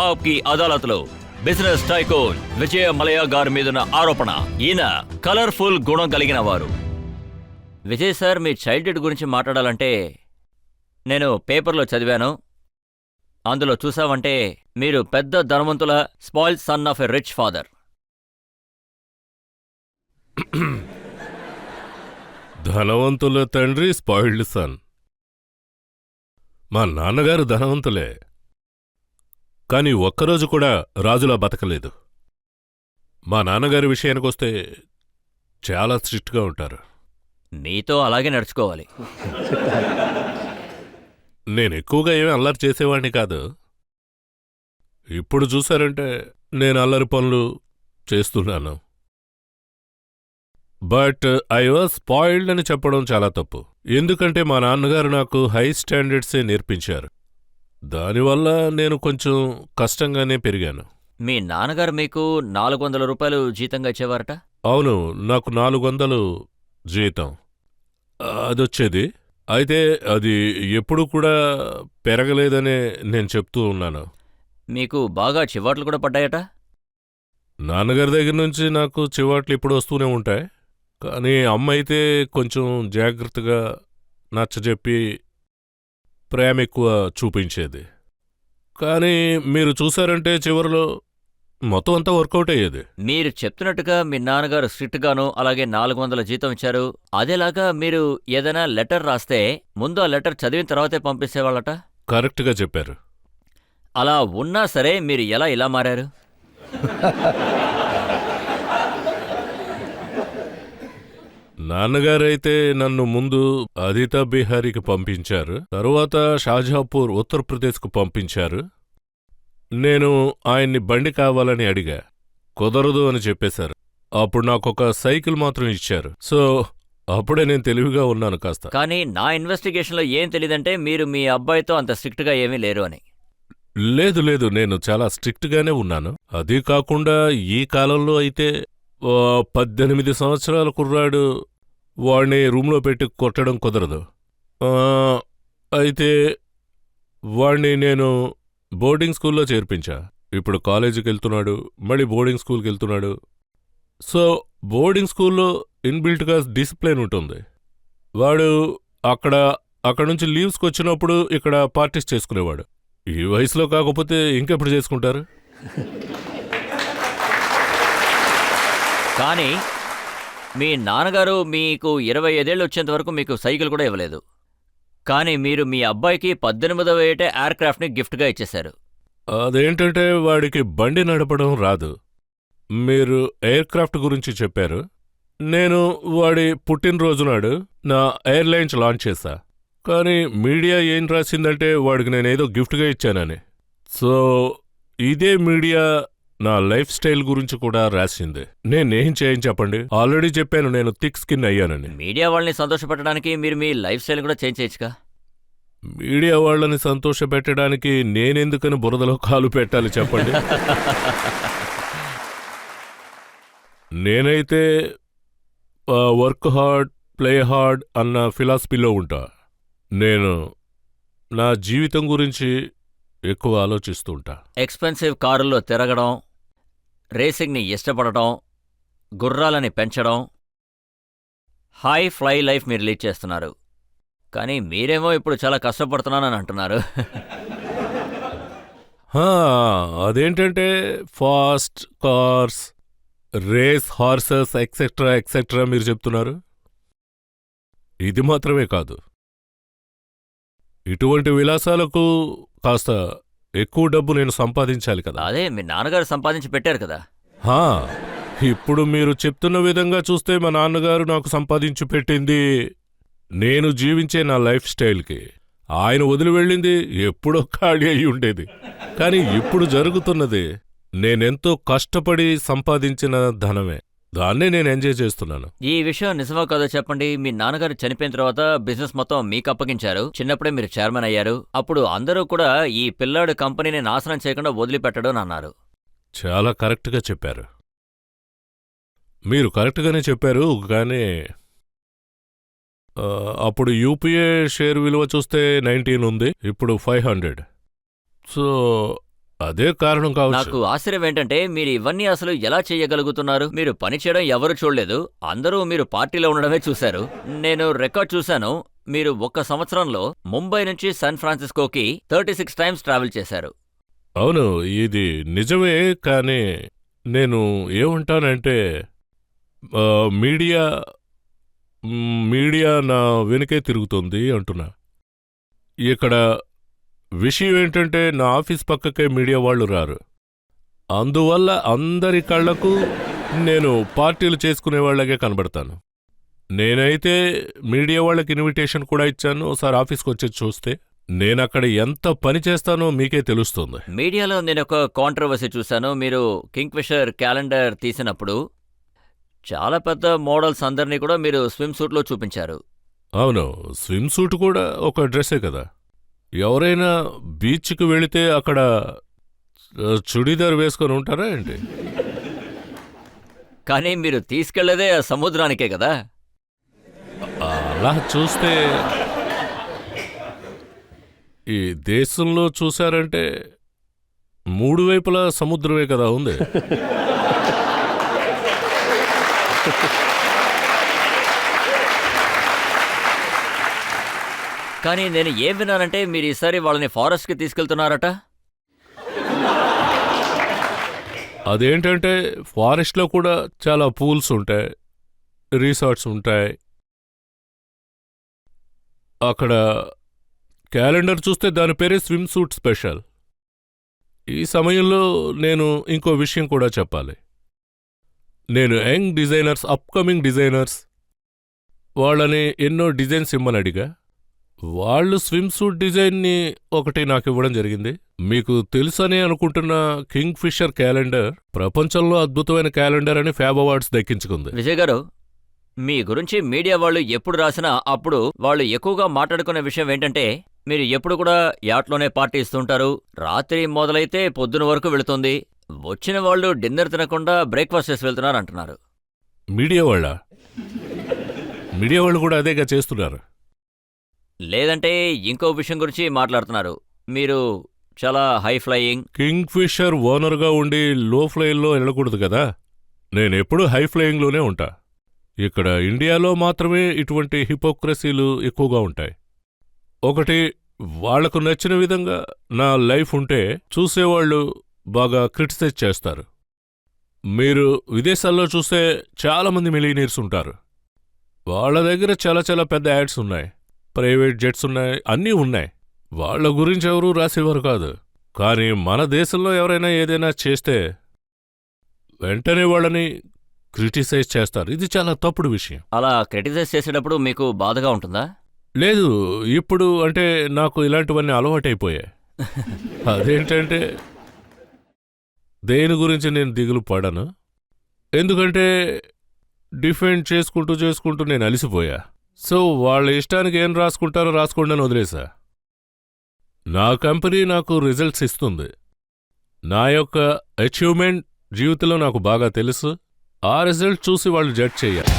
ఆప్కి అదాలత్లో business tycoon విజయ మలయ గారి మీదున్న ఆరోపణ. ఈయన కలర్ఫుల్ గుణం కలిగిన వారు. విజయ్ సార్, మీ చైల్డ్హుడ్ గురించి మాట్లాడాలంటే నేను పేపర్లో చదివాను. అందులో చూసావంటే మీరు పెద్ద ధనవంతుల spoil son of a rich father. ధనవంతుల తండ్రి స్పాయిల్డ్ సన్. మా నాన్నగారు ధనవంతులే, కాని ఒక్కరోజు కూడా రాజులా బతకలేదు. మా నాన్నగారి విషయానికొస్తే చాలా స్ట్రిక్ట్గా ఉంటారు. మీతో అలాగే నడుచుకోవాలి. నేనెక్కువగా ఏమీ అల్లరి చేసేవాణ్ణి కాదు. ఇప్పుడు చూశారంటే నేను అల్లరి పనులు చేస్తున్నాను. బట్ ఐ వాజ్ స్పాయిల్డ్ అని చెప్పడం చాలా తప్పు. ఎందుకంటే మా నాన్నగారు నాకు హై స్టాండర్డ్సే నేర్పించారు. దానివల్ల నేను కొంచెం కష్టంగానే పెరిగాను. మీ నాన్నగారు మీకు 400 రూపాయలు జీతంగా ఇచ్చేవారట? అవును, నాకు 400 జీతం అదొచ్చేది. అయితే అది ఎప్పుడు కూడా పెరగలేదనే నేను చెప్తూ ఉన్నాను. మీకు బాగా చివాట్లు కూడా పడ్డాయట? నాన్నగారి దగ్గర నుంచి నాకు చివాట్లు ఇప్పుడు వస్తూనే ఉంటాయి. కానీ అమ్మ అయితే కొంచెం జాగ్రత్తగా నచ్చజెప్పి ప్రేమ ఎక్కువ చూపించేది. కానీ మీరు చూశారంటే చివరిలో మొత్తం అంతా వర్కౌట్ అయ్యేది. మీరు చెప్తున్నట్టుగా మీ నాన్నగారు స్ట్రిక్ట్గాను అలాగే 400 జీతం ఇచ్చారు. అదేలాగా మీరు ఏదైనా లెటర్ రాస్తే ముందు ఆ లెటర్ చదివిన తర్వాతే పంపిస్తేవాళ్ళట? కరెక్ట్గా చెప్పారు. అలా ఉన్నా సరే మీరు ఎలా ఇలా మారారు? నాన్నగారైతే నన్ను ముందు ఆదిత్య బిహారీకి పంపించారు, తరువాత షాజహాపూర్ ఉత్తరప్రదేశ్కు పంపించారు. నేను ఆయన్ని బండి కావాలని అడిగా, కుదరదు అని చెప్పేశారు. అప్పుడు నాకొక సైకిల్ మాత్రం ఇచ్చారు. సో అప్పుడే నేను తెలివిగా ఉన్నాను కాస్త. కానీ నా ఇన్వెస్టిగేషన్లో ఏం తెలియదంటే మీరు మీ అబ్బాయితో అంత స్ట్రిక్ట్గా ఏమీ లేరు అని. లేదు లేదు, నేను చాలా స్ట్రిక్ట్గానే ఉన్నాను. అదీ కాకుండా ఈ కాలంలో అయితే 18 సంవత్సరాల కుర్రాడు వాడిని రూమ్లో పెట్టి కొట్టడం కుదరదు. అయితే వాడిని నేను బోర్డింగ్ స్కూల్లో చేర్పించా. ఇప్పుడు కాలేజీకి వెళ్తున్నాడు, మళ్ళీ బోర్డింగ్ స్కూల్కి వెళ్తున్నాడు. సో బోర్డింగ్ స్కూల్లో ఇన్బిల్ట్గా డిసిప్లిన్ ఉంటుంది. వాడు అక్కడ నుంచి లీవ్స్కి వచ్చినప్పుడు ఇక్కడ పార్టీస్ చేసుకునేవాడు. ఈ వయసులో కాకపోతే ఇంకెప్పుడు చేసుకుంటారు? కానీ మీ నాన్నగారు మీకు 25 ఏళ్ళు వచ్చేంత వరకు మీకు సైకిల్ కూడా ఇవ్వలేదు. కానీ మీరు మీ అబ్బాయికి 18వ ఏటే ఎయిర్క్రాఫ్ట్ని గిఫ్ట్గా ఇచ్చేశారు. అదేంటంటే వాడికి బండి నడపడం రాదు. మీరు ఎయిర్క్రాఫ్ట్ గురించి చెప్పారు. నేను వాడి పుట్టినరోజు నాడు నా ఎయిర్లైన్స్ లాంచ్ చేశా. కానీ మీడియా ఏం రాసిందంటే వాడికి నేనేదో గిఫ్ట్గా ఇచ్చానని. సో ఇదే మీడియా నా లైఫ్ స్టైల్ గురించి కూడా రాసింది. నేనేం చేయని చెప్పండి? ఆల్రెడీ చెప్పాను నేను థిక్ స్కిన్ అయ్యానని. మీడియా వాళ్ళని సంతోషపెట్టడానికి మీరు మీ లైఫ్ స్టైల్ కూడా చేంజ్ చేయొచ్చుగా. మీడియా వాళ్ళని సంతోషపెట్టడానికి నేనెందుకని బురదలో కాలు పెట్టాలి చెప్పండి? నేనైతే వర్క్ హార్డ్ ప్లే హార్డ్ అన్న ఫిలాసఫీలో ఉంటా. నేను నా జీవితం గురించి ఎక్కువ ఆలోచిస్తూ ఉంటా. ఎక్స్పెన్సివ్ కారుల్లో తిరగడం, రేసింగ్ని ఇష్టపడటం, గుర్రాలని పెంచడం, హై ఫ్లై లైఫ్ మీరు లీడ్ చేస్తున్నారు. కానీ మీరేమో ఇప్పుడు చాలా కష్టపడుతున్నానని అంటున్నారు. అదేంటంటే fast cars, race horses etcetera etcetera మీరు చెప్తున్నారు. ఇది మాత్రమే కాదు, ఇటువంటి విలాసాలకు కాస్త ఎక్కువ డబ్బు నేను సంపాదించాలి కదా. అదే మీ నాన్నగారు సంపాదించి పెట్టారు కదా. ఇప్పుడు మీరు చెప్తున్న విధంగా చూస్తే మా నాన్నగారు నాకు సంపాదించి పెట్టింది నేను జీవించే నా లైఫ్ స్టైల్కి. ఆయన వదిలి వెళ్ళింది ఎప్పుడో ఖాళీ అయి ఉండేది. కానీ ఇప్పుడు జరుగుతున్నది నేనెంతో కష్టపడి సంపాదించిన ధనమే. దాన్నే నేను ఎంజాయ్ చేస్తున్నాను. ఈ విషయం నిజమో కాదో చెప్పండి. మీ నాన్నగారు చనిపోయిన తర్వాత బిజినెస్ మొత్తం మీకు అప్పగించారు. చిన్నప్పుడే మీరు చైర్మన్ అయ్యారు. అప్పుడు అందరూ కూడా ఈ పిల్లాడు కంపెనీని నాశనం చేయకుండా వదిలిపెట్టడు అని అన్నారు. చాలా కరెక్ట్గా చెప్పారు. మీరు కరెక్ట్గానే చెప్పారు. కానీ అప్పుడు యూపీఏ షేర్ విలువ చూస్తే 19 ఉంది, ఇప్పుడు 500. సో అదే కారణం కావచ్చు. నాకు ఆశ్చర్యం ఏంటంటే మీరు ఇవన్నీ అసలు ఎలా చేయగలుగుతున్నారు? మీరు పని చేయడం ఎవరు చూడలేదు, అందరూ మీరు పార్టీలో ఉండడమే చూశారు. నేను రికార్డ్ చూశాను, మీరు ఒక్క సంవత్సరంలో ముంబై నుంచి శాన్ ఫ్రాన్సిస్కోకి 36 టైమ్స్ ట్రావెల్ చేశారు. అవును, ఇది నిజమే. కానీ నేను ఏమంటానంటే ఆ, మీడియా మీడియా నా వెనుకే తిరుగుతుంది అంటున్నా. ఇక్కడ విషయం ఏంటంటే నా ఆఫీస్ పక్కకే మీడియా వాళ్ళు రారు. అందువల్ల అందరి కళ్లకు నేను పార్టీలు చేసుకునే వాళ్ళకే కనబడతాను. నేనైతే మీడియా వాళ్ళకి ఇన్విటేషన్ కూడా ఇచ్చాను. ఒకసారి ఆఫీస్కి వచ్చి చూస్తే నేనక్కడ ఎంత పని చేస్తానో మీకే తెలుస్తుంది. మీడియాలో నేను ఒక కాంట్రవర్సీ చూశాను. మీరు కింగ్ఫిషర్ క్యాలెండర్ తీసినప్పుడు చాలా పెద్ద మోడల్స్ అందరినీ కూడా మీరు స్విమ్ సూట్లో చూపించారు. అవును, స్విమ్ సూట్ కూడా ఒక డ్రెస్సే కదా. ఎవరైనా బీచ్కి వెళితే అక్కడ చుడీదార్ వేసుకొని ఉంటారా ఏంటి? కానీ మీరు తీసుకెళ్లేదే ఆ సముద్రానికే కదా. అలా చూస్తే ఈ దేశంలో చూశారంటే 3 వైపులా సముద్రమే కదా ఉంది. కానీ నేను ఏం విన్నానంటే మీరు ఈసారి వాళ్ళని ఫారెస్ట్కి తీసుకెళ్తున్నారట. అదేంటంటే ఫారెస్ట్లో కూడా చాలా పూల్స్ ఉంటాయి, రిసార్ట్స్ ఉంటాయి. అక్కడ క్యాలెండర్ చూస్తే దాని పేరే స్విమ్ సూట్ స్పెషల్. ఈ సమయంలో నేను ఇంకో విషయం కూడా చెప్పాలి. నేను యంగ్ డిజైనర్స్, అప్కమింగ్ డిజైనర్స్ వాళ్ళని ఎన్నో డిజైన్స్ ఇమ్మని అడిగా. వాళ్ళు స్విమ్ సూట్ డిజైన్ని ఒకటి నాకు ఇవ్వడం జరిగింది. మీకు తెలుసని అనుకుంటున్న కింగ్ ఫిషర్ క్యాలెండర్ ప్రపంచంలో అద్భుతమైన క్యాలెండర్ అని ఫ్యాబ్ అవార్డ్స్ దక్కించుకుంది. విజయ్ గారు, మీ గురించి మీడియా వాళ్ళు ఎప్పుడు రాసినా అప్పుడు వాళ్ళు ఎక్కువగా మాట్లాడుకునే విషయం ఏంటంటే మీరు ఎప్పుడు కూడా యాట్లోనే పార్టీ ఇస్తుంటారు, రాత్రి మొదలైతే పొద్దున వరకు వెళుతుంది, వచ్చిన వాళ్ళు డిన్నర్ తినకుండా బ్రేక్ఫాస్ట్ చేసి వెళ్తున్నారు అంటున్నారు. మీడియా వాళ్ళు కూడా అదేగా చేస్తున్నారు. లేదంటే ఇంకో విషయం గురించి మాట్లాడుతున్నారు. మీరు చాలా హై ఫ్లయింగ్. కింగ్ ఫిషర్ ఓనర్గా ఉండి లో ఫ్లయింగ్లో వెళ్ళకూడదు కదా. నేనెప్పుడూ హై ఫ్లయింగ్లోనే ఉంటా. ఇక్కడ ఇండియాలో మాత్రమే ఇటువంటి హిపోక్రసీలు ఎక్కువగా ఉంటాయి. ఒకటి, వాళ్లకు నచ్చిన విధంగా నా లైఫ్ ఉంటే చూసేవాళ్లు బాగా క్రిటిసైజ్ చేస్తారు. మీరు విదేశాల్లో చూస్తే చాలామంది మిలీనియర్స్ ఉంటారు. వాళ్ళ దగ్గర చాలా చాలా పెద్ద యాడ్స్ ఉన్నాయి, ప్రైవేట్ జెట్స్ ఉన్నాయి, అన్నీ ఉన్నాయి. వాళ్ల గురించి ఎవరూ రాసేవారు కాదు. కానీ మన దేశంలో ఎవరైనా ఏదైనా చేస్తే వెంటనే వాళ్ళని క్రిటిసైజ్ చేస్తారు. ఇది చాలా తప్పుడు విషయం. అలా క్రిటిసైజ్ చేసేటప్పుడు మీకు బాధగా ఉంటుందా? లేదు, ఇప్పుడు అంటే నాకు ఇలాంటివన్నీ అలవాటైపోయాయి. అదేంటంటే దేని గురించి నేను దిగులు పడను. ఎందుకంటే డిఫెండ్ చేసుకుంటూ నేను అలిసిపోయా. సో వాళ్ళ ఇష్టానికి ఏం రాసుకుంటారో రాసుకోండి అని వదిలేసా. నా కంపెనీ నాకు రిజల్ట్స్ ఇస్తుంది. నా యొక్క అచీవ్మెంట్ జీవితంలో నాకు బాగా తెలుసు. ఆ రిజల్ట్ చూసి వాళ్ళు జడ్జ్ చెయ్యాలి.